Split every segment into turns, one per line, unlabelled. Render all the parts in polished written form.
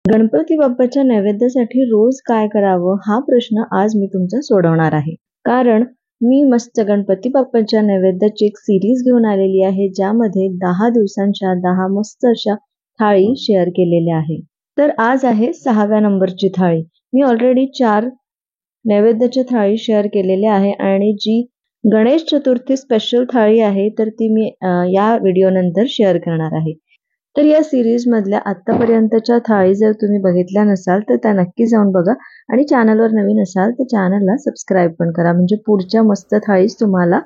गणपती बाप्पाच्या नैवेद्यासाठी रोज काय करावं हा प्रश्न आज मी तुमचा सोडवणार आहे. कारण मी मस्त गणपती बाप्पाच्या नैवेद्याची एक सिरीज घेऊन आलेली आहे, ज्यामध्ये 10 दिवसांच्या 10 मस्त अशा थाळी शेअर केलेल्या आहे. तर आज आहे 6व्या नंबरची थाळी. मी ऑलरेडी 4 नैवेद्याच्या थाळी शेअर केलेल्या आहे आणि जी गणेश चतुर्थी स्पेशल थाळी आहे तर ती मी या व्हिडिओ नंतर शेअर करणार आहे. तर या सिरीज मधल्या आतापर्यंतच्या थाळी जर तुम्ही बघितल्या नसाल तर त्या नक्की जाऊन बघा आणि चॅनलवर नवीन असाल तर चॅनलला सबस्क्राईब पण करा, म्हणजे पुढच्या मस्त थाळीज तुम्हाला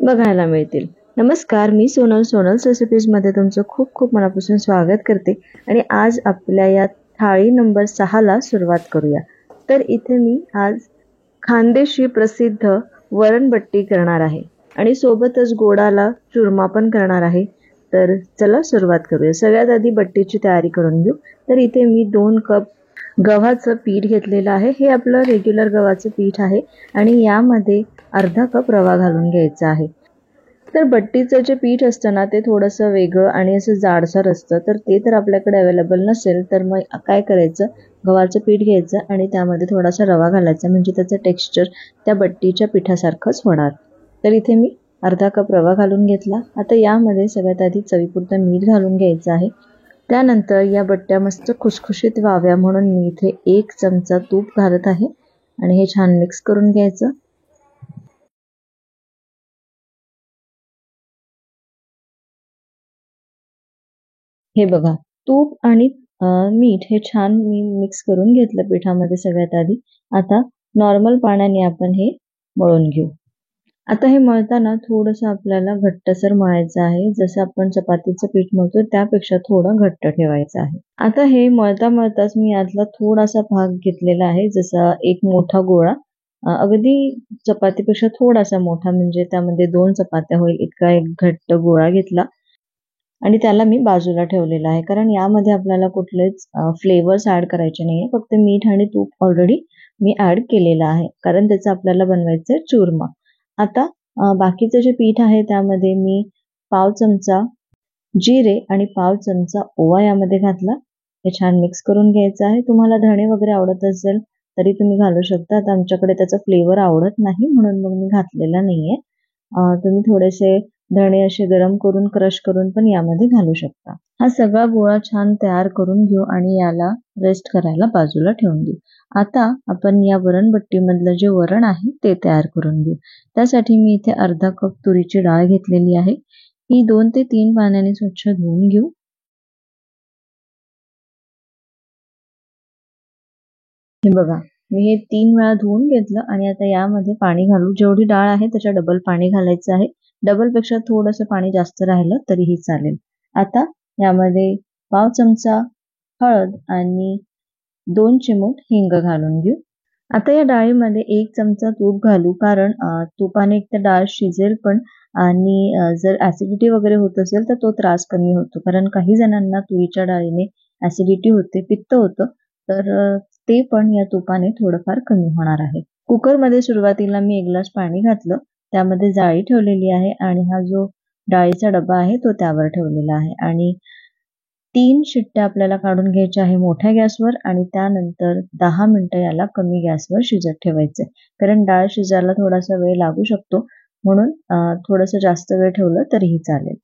बघायला मिळतील. नमस्कार, मी सोनल्स रेसिपीज मध्ये तुमचं खूप खूप मनापासून स्वागत करते आणि आज आपल्या या थाळी नंबर 6 ला सुरुवात करूया. तर इथे मी आज खानदेशी प्रसिद्ध वरणबट्टी करणार आहे आणि सोबतच गोडाला चुरमा पण करणार आहे. तर चला सुरुवात करूया. सगळ्यात आधी बट्टीची तयारी करून घेऊ. तर इथे मी 2 कप गव्हाचं पीठ घेतलेलं आहे. हे आपलं रेग्युलर गव्हाचं पीठ आहे आणि यामध्ये अर्धा कप रवा घालून घ्यायचा आहे. तर बट्टीचं जे पीठ असतं ना ते थोडंसं वेगळं आणि असं जाडसर असतं, तर ते तर आपल्याकडे अवेलेबल नसेल तर मग काय करायचं, गव्हाचं पीठ घ्यायचं आणि त्यामध्ये थोडासा रवा घालायचा, म्हणजे त्याचं टेक्स्चर त्या बट्टीच्या पिठासारखंच होणार. तर इथे मी अर्धा कप रवा घालून घेतला. आता यामध्ये सगळ्यात आधी चवीपुरतं मीठ घालून घ्यायचं आहे. त्यानंतर या बट्ट्या मस्त खुसखुशीत व्हाव्या म्हणून मी इथे 1 चमचा तूप घालत आहे आणि हे छान मिक्स करून घ्यायचं. हे बघा, तूप आणि मीठ हे छान मी मिक्स करून घेतलं पिठामध्ये सगळ्यात आधी. आता नॉर्मल पाण्याने आपण हे मळून घेऊ. आता हे मळताना थोडंसं आपल्याला घट्टसर मळायचं आहे. जसं आपण चपातीचं पीठ मळतो त्यापेक्षा थोडं घट्ट ठेवायचं आहे. आता हे मळता मळताच मी यातला थोडासा भाग घेतलेला आहे, जसा एक मोठा गोळा, अगदी चपातीपेक्षा थोडासा मोठा, म्हणजे त्यामध्ये 2 चपात्या होईल इतका एक घट्ट गोळा घेतला आणि त्याला मी बाजूला ठेवलेला आहे. कारण यामध्ये आपल्याला कुठलेच फ्लेवर्स ऍड करायचे नाहीये, फक्त मीठ आणि तूप ऑलरेडी मी ऍड केलेलं आहे, कारण त्याचं आपल्याला बनवायचं चुरमा. आता बाकीचं जे पीठ आहे त्यामध्ये मी पाव चमचा जिरे आणि पाव चमचा ओवा यामध्ये घातला. हे छान मिक्स करून घ्यायचं आहे. तुम्हाला धणे वगैरे आवडत असेल तरी तुम्ही घालू शकता. आता आमच्याकडे त्याचा फ्लेवर आवडत नाही म्हणून मग मी घातलेला नाहीये. तुम्ही थोडेसे धणे असे गरम करून क्रश करून पण यामध्ये घालू शकता. हा सगळा गोळा छान तयार करून घेऊ आणि याला रेस्ट करायला बाजूला ठेवून देऊ. आता आपण या वरणबट्टी मधलं जे वरण आहे ते तयार करून घेऊ. त्यासाठी मी इथे अर्धा कप तुरीची डाळ घेतलेली आहे. ही 2 ते 3 पाण्याने स्वच्छ धुवून घेऊ. हे बघा, मी हे 3 वेळा धुवून घेतलं आणि आता यामध्ये पाणी घालू. जेवढी डाळ आहे त्याच्या डबल पाणी घालायचं आहे. डबल पेक्षा थोडंसं पाणी जास्त राहिलं तरीही चालेल. आता यामध्ये पाव चमचा हळद आणि 2 चिमूट हिंग घालून घेऊ. आता या डाळीमध्ये 1 चमचा तूप घालू, कारण तुपाने एक तर डाळ शिजेल पण आणि जर ऍसिडिटी वगैरे होत असेल तर तो त्रास कमी होतो. कारण काही जणांना तुरीच्या डाळीने ऍसिडिटी होते, पित्त होतं, तर ते पण या तुपाने थोडंफार कमी होणार आहे. कुकरमध्ये सुरुवातीला मी 1 ग्लास पाणी घातलं, त्यामध्ये जाळी ठेवलेली आहे आणि हा जो डाळीचा डबा आहे तो त्यावर ठेवलेला आहे आणि 3 शिट्ट्या आपल्याला काढून घ्यायच्या आहे मोठ्या गॅसवर आणि त्यानंतर 10 मिनिटं याला कमी गॅसवर शिजत ठेवायचं, कारण डाळ शिजायला थोडासा वेळ लागू शकतो, म्हणून थोडंसं जास्त वेळ ठेवलं तरीही चालेल.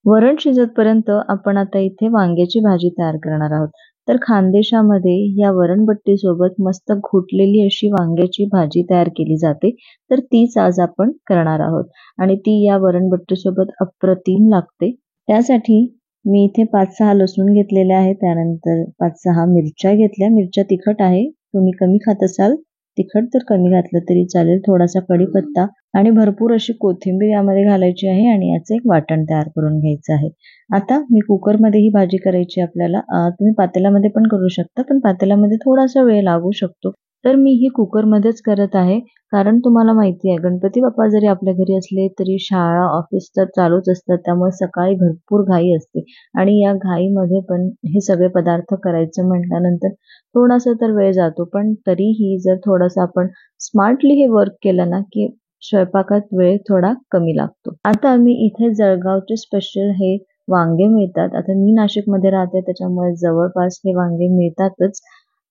वरण शिजतपर्यंत आपण आता इथे वांग्याची भाजी तयार करणार आहोत. तर खानदेशामध्ये या वरणबट्टी सोबत मस्त घोटलेली अशी वांग्याची भाजी तयार केली जाते, तर तीच आज आपण करणार आहोत आणि ती या वरणबट्टी सोबत अप्रतिम लागते. त्यासाठी मी इथे 5-6 लसूण घेतलेले आहे. त्यानंतर 5-6 मिरच्या घेतल्या. मिरच्या तिखट आहे, तुम्ही कमी खात असाल तिखट तर कमी घातलं तरी चालेल. थोडासा कढीपत्ता आणि भरपूर अशी कोथिंबीर यामध्ये घालायची आहे आणि याचं एक वाटण तयार करून घ्यायचं आहे. आता मी कुकरमध्ये ही भाजी करायची आपल्याला. तुम्ही पातेल्यामध्ये पण करू शकता, पण पातेल्यामध्ये थोडासा वेळ लागू शकतो. तर मी ही कुकरमध्येच करत आहे, कारण तुम्हाला माहिती आहे गणपती बाप्पा जरी आपल्या घरी असले तरी शाळा ऑफिस तर चालूच असतात, त्यामुळे सकाळी भरपूर घाई असते आणि या घाईमध्ये पण हे सगळे पदार्थ करायचं म्हटल्यानंतर थोडासा तर वेळ जातो. पण तरीही जर थोडंसं आपण स्मार्टली हे वर्क केलं ना की स्वयंपाकात वेळ थोडा कमी लागतो. आता मी इथे जळगावचे स्पेशल हे वांगे मिळतात. आता मी नाशिकमध्ये राहते त्याच्यामुळे जवळपास हे वांगे मिळतातच.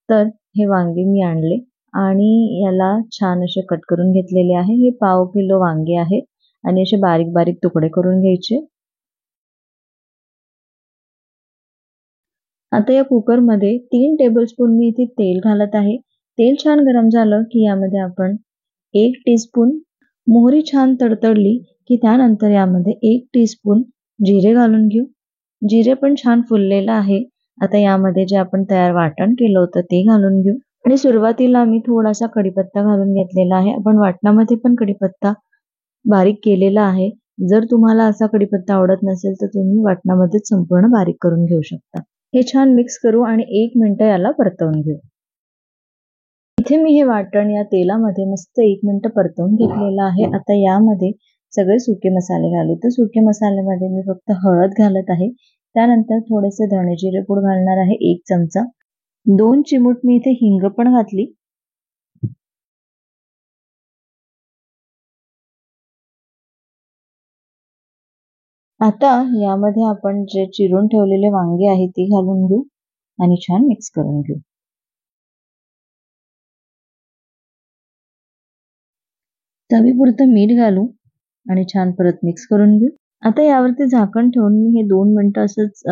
तर हे वांगे मी आणले आणि याला छान असे कट करून घेतलेले आहे. हे 1/2 किलो वांगे आहे आणि असे बारीक बारीक तुकडे करून घ्यायचे. आता या कुकरमध्ये 3 टेबलस्पून मी इथे तेल घालत आहे. तेल छान गरम झालं की यामध्ये आपण 1 टीस्पून मोहरी छान तडतडली की त्यानंतर यामध्ये 1 टीस्पून जिरे घालून घेऊ. जिरे पण छान फुललेलं आहे. आता यामध्ये जे आपण तयार वाटण केलं होतं ते घालून घेऊ आणि सुरुवातीला मी थोडासा कढीपत्ता घालून घेतलेला आहे. आपण वाटणामध्ये पण कढीपत्ता बारीक केलेला आहे. जर तुम्हाला असा कढीपत्ता आवडत नसेल तर तुम्ही वाटणामध्येच संपूर्ण बारीक करून घेऊ शकता. हे छान मिक्स करू आणि 1 मिनिट याला परतवून घेऊ. इथे मी हे वाटण या तेलामध्ये मस्त 1 मिनिट परतवून घेतलेलं आहे. आता यामध्ये सगळे सुके मसाले घालू. तर सुके मसाल्यामध्ये मी फक्त हळद घालत आहे. त्यानंतर थोडेसे धणे जिरे पूड घालणार आहे 1 चमचा. 2 चिमूट मी इथे हिंग पण घातली. आता यामध्ये आपण जे चिरून ठेवलेले वांगे आहे ते घालून घेऊ आणि छान मिक्स करून घेऊ. चवीपुरतं मीठ घालू आणि छान परत मिक्स करून घेऊ. आता यावरती झाकण ठेवून मी हे 2 मिनिटं असंच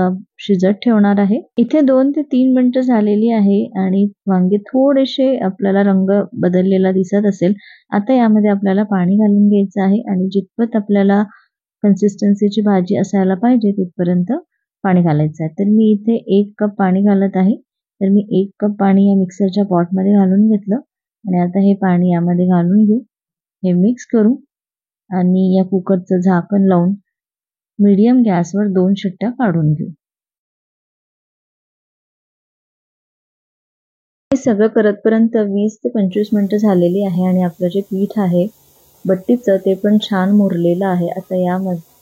शिजत ठेवणार आहे. इथे 2 ते 3 मिनिटं झालेली आहे आणि वांगे थोडेसे आपल्याला रंग बदललेला दिसत असेल. आता यामध्ये आपल्याला पाणी घालून घ्यायचं आहे आणि जितपत आपल्याला कन्सिस्टन्सीची भाजी असायला पाहिजे तिथपर्यंत पाणी घालायचं आहे. तर मी इथे 1 कप पाणी घालत आहे. तर मी 1 कप पाणी या मिक्सरच्या पॉटमध्ये घालून घेतलं आणि आता हे पाणी यामध्ये घालून घेऊ. हे मिक्स करू आणि या कुकरचं झाकण लावून मीडियम गॅसवर 2 शिट्ट्या काढून घेऊ. हे सगळं करतपर्यंत 20 ते 25 मिनिटं झालेली आहे आणि आपलं जे पीठ आहे बट्टीचं ते पण छान मुरलेलं आहे. आता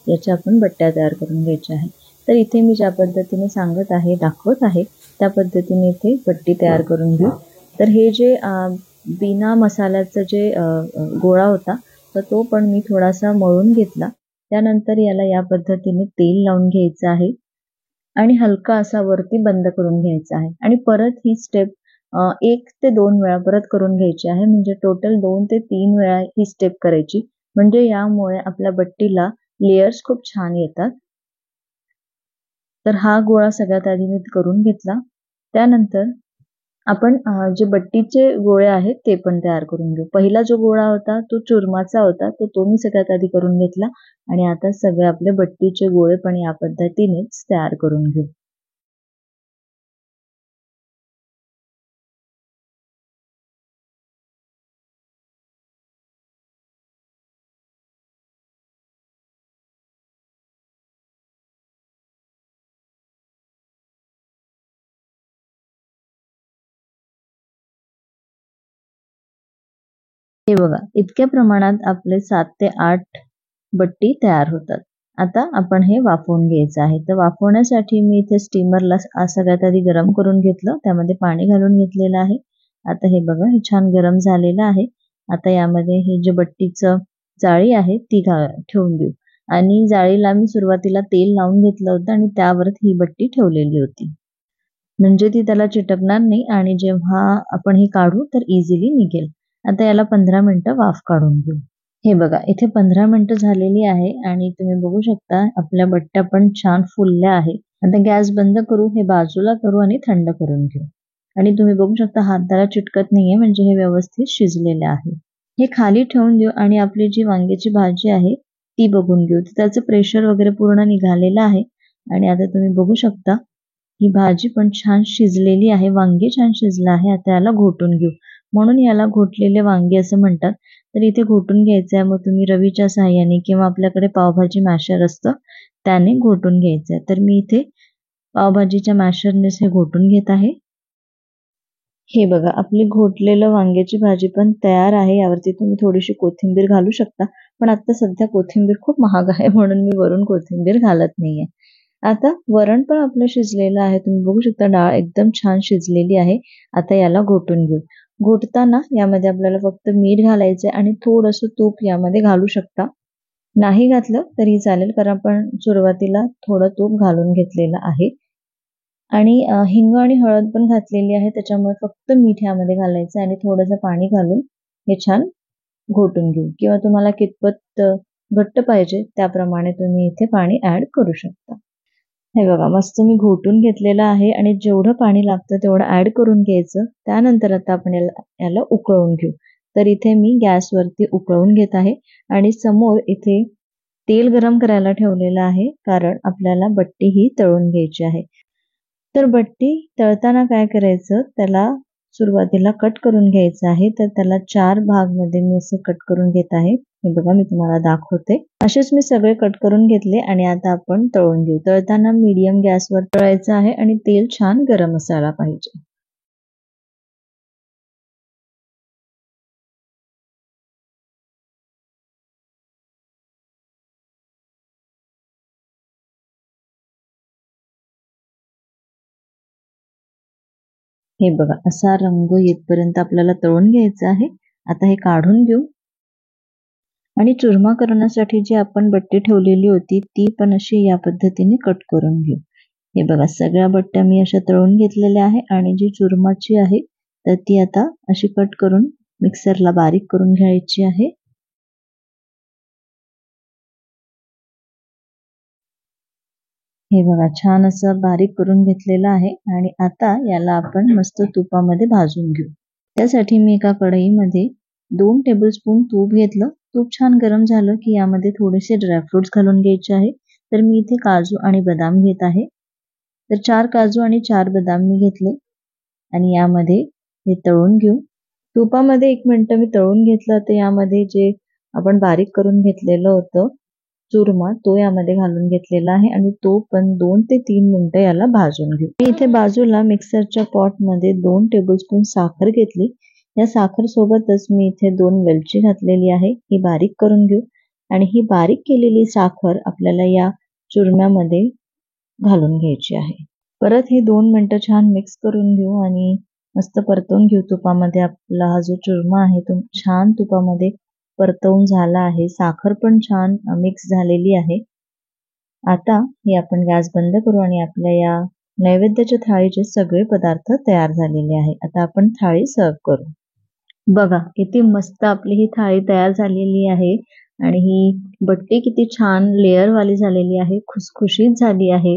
याच्या आपण बट्ट्या तयार करून घ्यायच्या आहे. तर इथे मी ज्या पद्धतीने सांगत आहे दाखवत आहे त्या पद्धतीने इथे बट्टी तयार करून घेऊ. तर हे जे बिना मसाल्याचं जे गोळा होता तर तो पण मी थोडासा मळून घेतला. त्यानंतर याला या पद्धतीने तेल लावून घ्यायचं आहे आणि हलका असा वरती बंद करून घ्यायचा आहे आणि परत ही स्टेप 1 ते 2 वेळा परत करून घ्यायची आहे. म्हणजे टोटल 2 ते 3 वेळा ही स्टेप करायची. म्हणजे यामुळे आपल्या बट्टीला लेयर्स खूप छान येतात. तर हा गोळा सगळ्यात आधी मी करून घेतला. त्यानंतर आपण जे बट्टीचे गोळे आहेत ते पण तयार करून घेऊ. पहिला जो गोळा होता तो चुरमाचा होता तर तो मी सगळ्यात आधी करून घेतला आणि आता सगळे आपले बट्टीचे गोळे पण या पद्धतीनेच तयार करून घेऊ. हे बघा इतक्या प्रमाणात आपले 7 ते 8 बट्टी तयार होतात. आता आपण हे वाफवून घ्यायचं आहे. तर वाफवण्यासाठी मी इथे स्टीमरला सगळ्यात आधी गरम करून घेतलं. त्यामध्ये पाणी घालून घेतलेलं आहे. आता हे बघा हे छान गरम झालेलं आहे. आता यामध्ये हे जे बट्टीचं जाळी आहे ती ठेवून देऊ आणि जाळीला मी सुरुवातीला तेल लावून घेतलं होतं आणि त्यावर ही बट्टी ठेवलेली होती. म्हणजे ती त्याला चिटकणार नाही आणि जेव्हा आपण हे काढू तर इझिली निघेल. आता याला 15 मिनिटं वाफ काढून घेऊ. हे बघा इथे 15 मिनिटं झालेली आहे आणि तुम्ही बघू शकता आपल्या बट्ट्या पण छान फुलल्या आहे. आता गॅस बंद करू, हे बाजूला करू आणि थंड करून घेऊ आणि तुम्ही बघू शकता हाताला चिटकत नाहीये म्हणजे हे व्यवस्थित शिजलेले आहे. हे खाली ठेवून देऊ आणि आपली जी वांग्याची भाजी आहे ती बघून घेऊ. त्याचं प्रेशर वगैरे पूर्ण निघालेलं आहे आणि आता तुम्ही बघू शकता ही भाजी पण छान शिजलेली आहे. वांगे छान शिजलं आहे. आता याला घोटून घेऊ. म्हणून याला घोटलेले वांगे असं म्हणतात. तर इथे घोटून घ्यायचं आहे. मग तुम्ही रवीच्या साहाय्याने किंवा आपल्याकडे पावभाजी मॅशर असतं त्याने घोटून घ्यायचं आहे. तर मी इथे पावभाजीच्या मॅशरनेच हे घोटून घेत आहे. हे बघा आपली घोटलेलं वांग्याची भाजी पण तयार आहे. यावरती तुम्ही थोडीशी कोथिंबीर घालू शकता. पण आता सध्या कोथिंबीर खूप महाग आहे म्हणून मी वरून कोथिंबीर घालत नाहीये. आता वरण पण आपलं शिजलेलं आहे. तुम्ही बघू शकता डाळ एकदम छान शिजलेली आहे. आता याला घोटून घेऊ. घोटताना यामध्ये आपल्याला फक्त मीठ घालायचं आणि थोडंसं तूप यामध्ये घालू शकता. नाही घातलं तरी चालेल, कारण आपण सुरुवातीला थोडं तूप घालून घेतलेलं आहे आणि हिंग आणि हळद पण घातलेली आहे, त्याच्यामुळे फक्त मीठ यामध्ये घालायचं आणि थोडंसं पाणी घालून हे छान घोटून घेऊ, किंवा तुम्हाला कितपत घट्ट पाहिजे त्याप्रमाणे तुम्ही इथे पाणी ऍड करू शकता. हे बघा, मस्त मी घोटून घेतलेलं आहे आणि जेवढं पाणी लागतं तेवढं ऍड करून घ्यायचं. त्यानंतर आता आपण याला उकळून घेऊ. तर इथे मी गॅसवरती उकळून घेत आहे आणि समोर इथे तेल गरम करायला ठेवलेलं आहे, कारण आपल्याला बट्टी ही तळून घ्यायची आहे. तर बट्टी तळताना काय करायचं, त्याला सुरुवातीला कट करून घ्यायचं आहे. तर त्याला 4 भागमध्ये मी असे कट करून घेत आहे. हे बघा, मी तुम्हाला दाखवते. असेच मी सगळे कट करून घेतले आणि आता आपण तळून घेऊ. तळताना मीडियम गॅसवर तळायचं आहे आणि तेल छान गरम असायला पाहिजे. हे बघा, असा रंग येतपर्यंत आपल्याला तळून घ्यायचं आहे. आता हे काढून घेऊ आणि चुरमा करण्यासाठी जी आपण बट्टी ठेवलेली होती ती पण अशी या पद्धतीने कट करून घेऊ. हे बघा, सगळ्या बट्ट्या मी अशा तळून घेतलेल्या आहे आणि जी चुरमाची आहे तर ती आता अशी कट करून मिक्सरला बारीक करून घ्यायची आहे. हे बघा, छान असं बारीक करून घेतलेलं आहे आणि आता याला आपण मस्त तुपामध्ये भाजून घेऊ. त्यासाठी मी एका कढईमध्ये 2 टेबलस्पून तूप घेतलं. तूप छान गरम झालं की यामध्ये थोडेसे ड्रायफ्रुट्स घालून घ्यायचे आहे. तर मी इथे काजू आणि बदाम घेत आहे. तर 4 काजू आणि 4 बदाम मी घेतले आणि यामध्ये हे तळून घेऊ. तुपामध्ये 1 मिनिट मी तळून घेतलं. तर यामध्ये जे आपण बारीक करून घेतलेलं होतं चुरमा तो यामध्ये घालून घेतलेला आहे आणि तो पण 2 ते 3 मिनिटं याला भाजून घेऊ. मी इथे बाजूला मिक्सरच्या पॉटमध्ये 2 टेबलस्पून साखर घेतली. या साखर सोबतच मी इथे 2 वेलची घातलेली आहे. ही बारीक करून घेऊ आणि ही बारीक केलेली साखर आपल्याला या चुरम्यामध्ये घालून घ्यायची आहे. परत हे 2 मिनिटं छान मिक्स करून घेऊ आणि मस्त परतवून घेऊ तुपामध्ये. आपला हा जो चुरमा आहे तो छान तुपामध्ये परतवून झाला आहे. साखर पण छान मिक्स झालेली आहे. आता हे आपण गॅस बंद करू आणि आपल्या या नैवेद्याच्या थाळीचे सगळे पदार्थ तयार झालेले आहे. आता आपण थाळी सर्व करू. बघा, किती मस्त आपली ही थाळी तयार झालेली आहे आणि ही बट्टी किती छान लेअरवाली झालेली आहे, खुसखुशीत झाली आहे.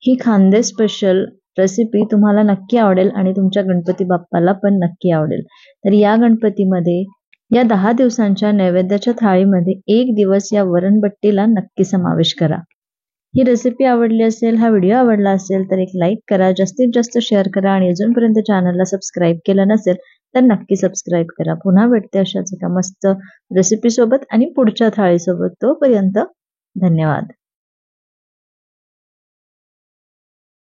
ही खानदेश स्पेशल रेसिपी तुम्हाला नक्की आवडेल आणि तुमच्या गणपती बाप्पाला पण नक्की आवडेल. तर या गणपतीमध्ये या 10 दिवसांच्या नैवेद्याच्या थाळीमध्ये 1 दिवस या वरणबट्टीला नक्की समावेश करा. ही रेसिपी आवडली असेल, हा व्हिडिओ आवडला असेल तर एक लाईक करा, जास्तीत जास्त शेअर करा आणि अजूनपर्यंत चॅनलला सबस्क्राईब केलं नसेल तर नक्की सबस्क्राईब करा. पुन्हा भेटते अशाच एका मस्त रेसिपी सोबत आणि पुढच्या थाळीसोबत. तोपर्यंत धन्यवाद.